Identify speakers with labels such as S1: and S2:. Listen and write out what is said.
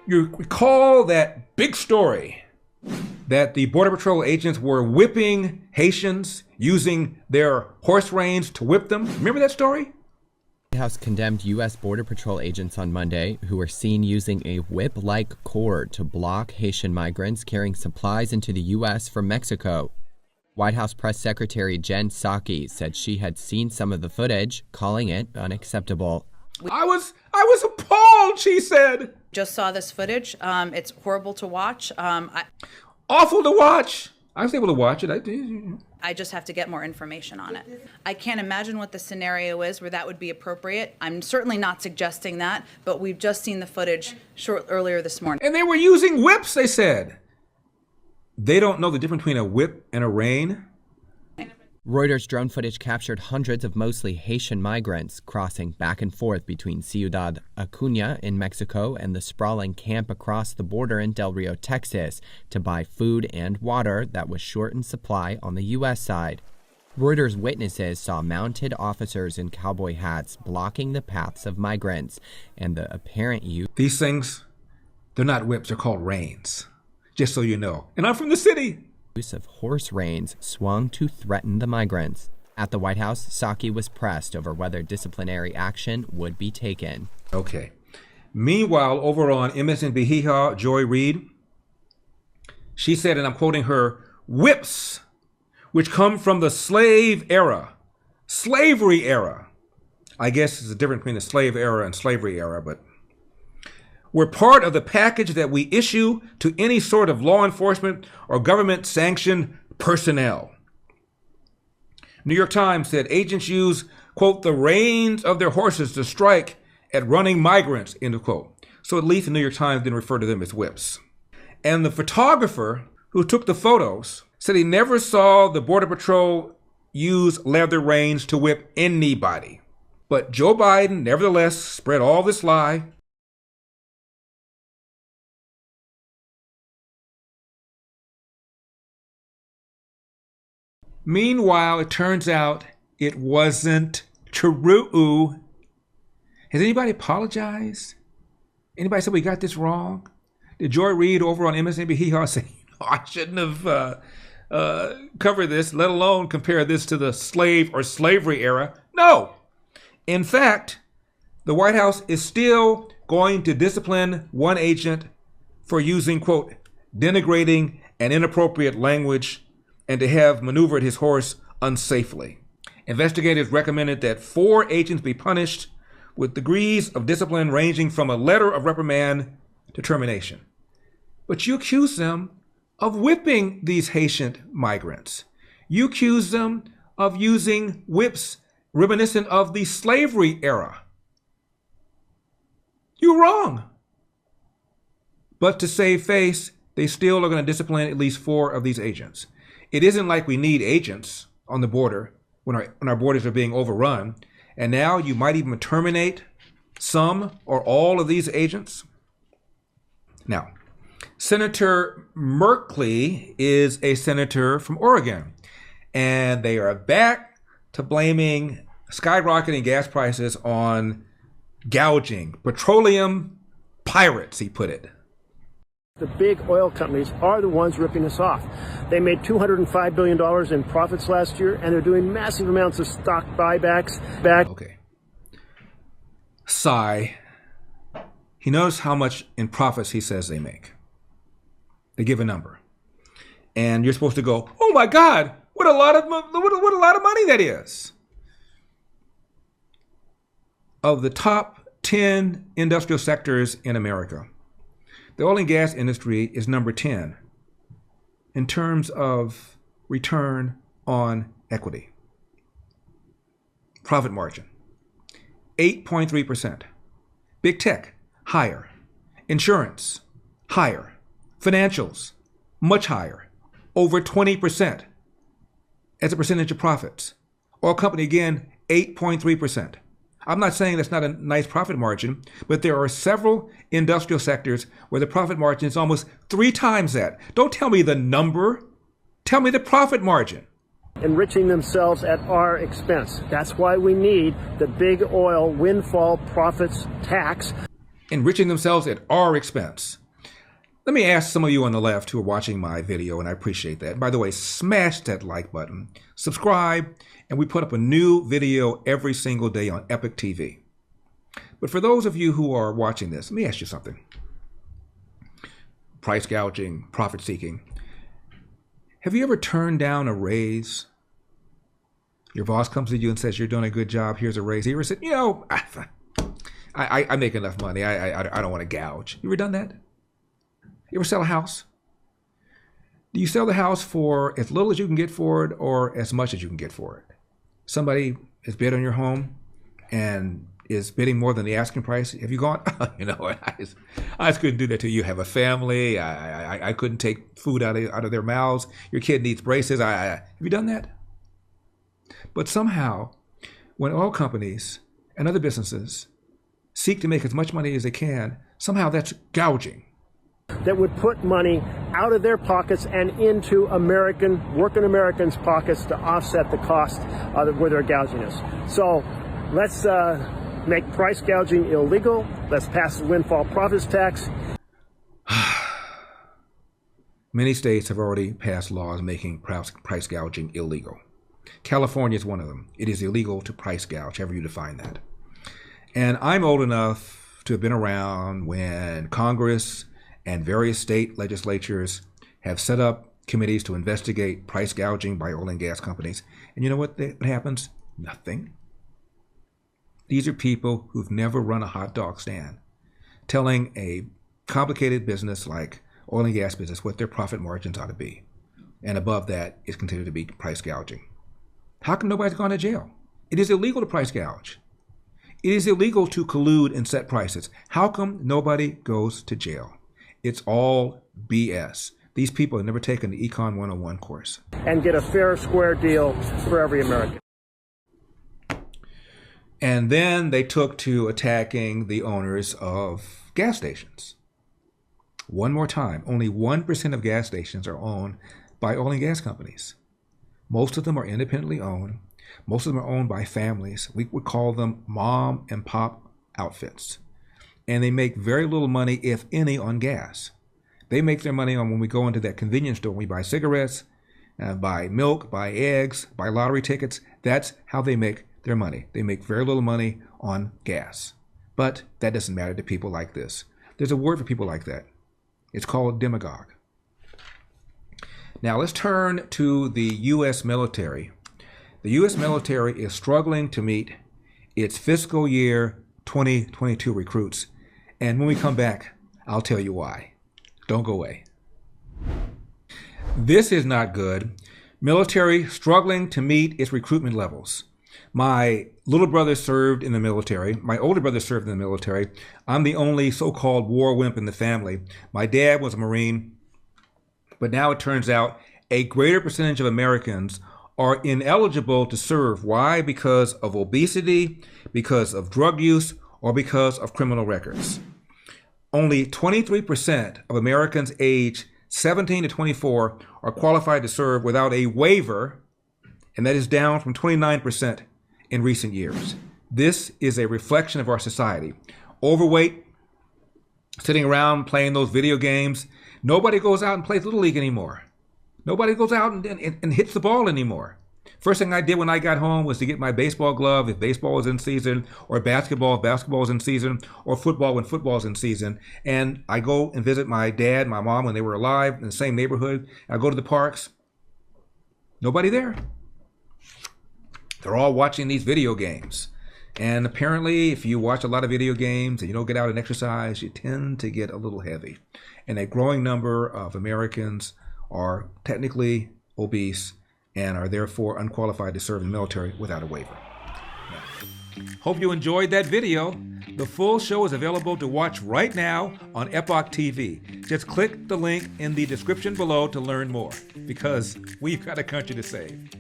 S1: You recall that big story that the Border Patrol agents were whipping Haitians using their horse reins to whip them? Remember that story?
S2: The White House condemned U.S. Border Patrol agents on Monday who were seen using a whip-like cord to block Haitian migrants carrying supplies into the U.S. from Mexico. White House Press Secretary Jen Psaki said she had seen some of the footage, calling it unacceptable.
S1: I was appalled, she said.
S3: Just saw this footage. It's horrible to watch.
S1: Awful to watch. I was able to watch it.
S3: I just have to get more information on it. I can't imagine what the scenario is where that would be appropriate. I'm certainly not suggesting that, but we've just seen the footage earlier this morning.
S1: And they were using whips, they said. They don't know the difference between a whip and a rein.
S2: Reuters drone footage captured hundreds of mostly Haitian migrants crossing back and forth between Ciudad Acuña in Mexico and the sprawling camp across the border in Del Rio, Texas, to buy food and water that was short in supply on the U.S. side. Reuters witnesses saw mounted officers in cowboy hats blocking the paths of migrants and the apparent use.
S1: These things, they're not whips, they're called reins, just so you know. And I'm from the city.
S2: Use of horse reins swung to threaten the migrants. At the White House, Psaki was pressed over whether disciplinary action would be taken.
S1: Okay. Meanwhile, over on MSNBC, Joy Reid, she said, and I'm quoting her, whips, which come from the slave era, slavery era. I guess there's a difference between the slave era and slavery era, but were part of the package that we issue to any sort of law enforcement or government-sanctioned personnel. New York Times said agents use, quote, the reins of their horses to strike at running migrants, end of quote. So at least the New York Times didn't refer to them as whips. And the photographer who took the photos said he never saw the Border Patrol use leather reins to whip anybody. But Joe Biden, nevertheless, spread all this lie. Meanwhile, it turns out it wasn't true. Has anybody apologized? Anybody said we got this wrong? Did Joy Reid over on MSNBC say, I shouldn't have covered this, let alone compare this to the slave or slavery era? No. In fact, the White House is still going to discipline one agent for using, quote, denigrating and inappropriate language and to have maneuvered his horse unsafely. Investigators recommended that 4 agents be punished with degrees of discipline ranging from a letter of reprimand to termination. But you accuse them of whipping these Haitian migrants. You accuse them of using whips reminiscent of the slavery era. You're wrong. But to save face, they still are going to discipline at least 4 of these agents. It isn't like we need agents on the border when our borders are being overrun. And now you might even terminate some or all of these agents. Now, Senator Merkley is a senator from Oregon, and they are back to blaming skyrocketing gas prices on gouging, petroleum pirates, he put it.
S4: The big oil companies are the ones ripping us off. They made $205 billion in profits last year, and they're doing massive amounts of stock buybacks.
S1: Okay. Sigh. He knows how much in profits he says they make. They give a number. And you're supposed to go, oh my God, what a lot of money that is. Of the top 10 industrial sectors in America, the oil and gas industry is number 10 in terms of return on equity. Profit margin, 8.3%. Big tech, higher. Insurance, higher. Financials, much higher, over 20% as a percentage of profits. Oil company, again, 8.3%. I'm not saying that's not a nice profit margin, but there are several industrial sectors where the profit margin is almost 3 times that. Don't tell me the number. Tell me the profit margin.
S4: Enriching themselves at our expense. That's why we need the big oil windfall profits tax.
S1: enriching themselves at our expense. Let me ask some of you on the left who are watching my video, and I appreciate that. By the way, smash that like button, subscribe, and we put up a new video every single day on Epic TV. But for those of you who are watching this, let me ask you something. Price gouging, profit seeking. Have you ever turned down a raise? Your boss comes to you and says, you're doing a good job, here's a raise. You ever said, I make enough money, I don't want to gouge. You ever done that? You ever sell a house? Do you sell the house for as little as you can get for it or as much as you can get for it? Somebody has bid on your home and is bidding more than the asking price. Have you gone, I just couldn't do that to you. You have a family. I couldn't take food out of their mouths. Your kid needs braces. Have you done that? But somehow, when oil companies and other businesses seek to make as much money as they can, somehow that's gouging.
S4: That would put money out of their pockets and into working Americans' pockets to offset the cost where they're gouging us. So let's make price gouging illegal. Let's pass the windfall profits tax.
S1: Many states have already passed laws making price gouging illegal. California is one of them. It is illegal to price gouge, however you define that. And I'm old enough to have been around when Congress and various state legislatures have set up committees to investigate price gouging by oil and gas companies. And you know what happens? Nothing. These are people who've never run a hot dog stand, telling a complicated business like oil and gas business what their profit margins ought to be. And above that is considered to be price gouging. How come nobody's gone to jail? It is illegal to price gouge. It is illegal to collude and set prices. How come nobody goes to jail? It's all BS. These people have never taken the Econ 101 course.
S4: And get a fair, square deal for every American.
S1: And then they took to attacking the owners of gas stations. One more time, only 1% of gas stations are owned by oil and gas companies. Most of them are independently owned. Most of them are owned by families. We would call them mom and pop outfits. And they make very little money, if any, on gas. They make their money on when we go into that convenience store, we buy cigarettes, buy milk, buy eggs, buy lottery tickets. That's how they make their money. They make very little money on gas. But that doesn't matter to people like this. There's a word for people like that. It's called demagogue. Now let's turn to the U.S. military. The U.S. military is struggling to meet its fiscal year 2022 recruits. And when we come back, I'll tell you why. Don't go away. This is not good. Military struggling to meet its recruitment levels. My little brother served in the military. My older brother served in the military. I'm the only so-called war wimp in the family. My dad was a Marine. But now it turns out a greater percentage of Americans are ineligible to serve. Why? Because of obesity, because of drug use, or because of criminal records. Only 23% of Americans aged 17 to 24 are qualified to serve without a waiver, and that is down from 29% in recent years. This is a reflection of our society. Overweight, sitting around playing those video games. Nobody goes out and plays Little League anymore. Nobody goes out and hits the ball anymore. First thing I did when I got home was to get my baseball glove if baseball was in season, or basketball if basketball was in season, or football when football was in season. And I go and visit my dad, my mom when they were alive in the same neighborhood. I go to the parks. Nobody there. They're all watching these video games. And apparently, if you watch a lot of video games and you don't get out and exercise, you tend to get a little heavy. And a growing number of Americans are technically obese and are therefore unqualified to serve in the military without a waiver. Hope you enjoyed that video. The full show is available to watch right now on Epoch TV. Just click the link in the description below to learn more, because we've got a country to save.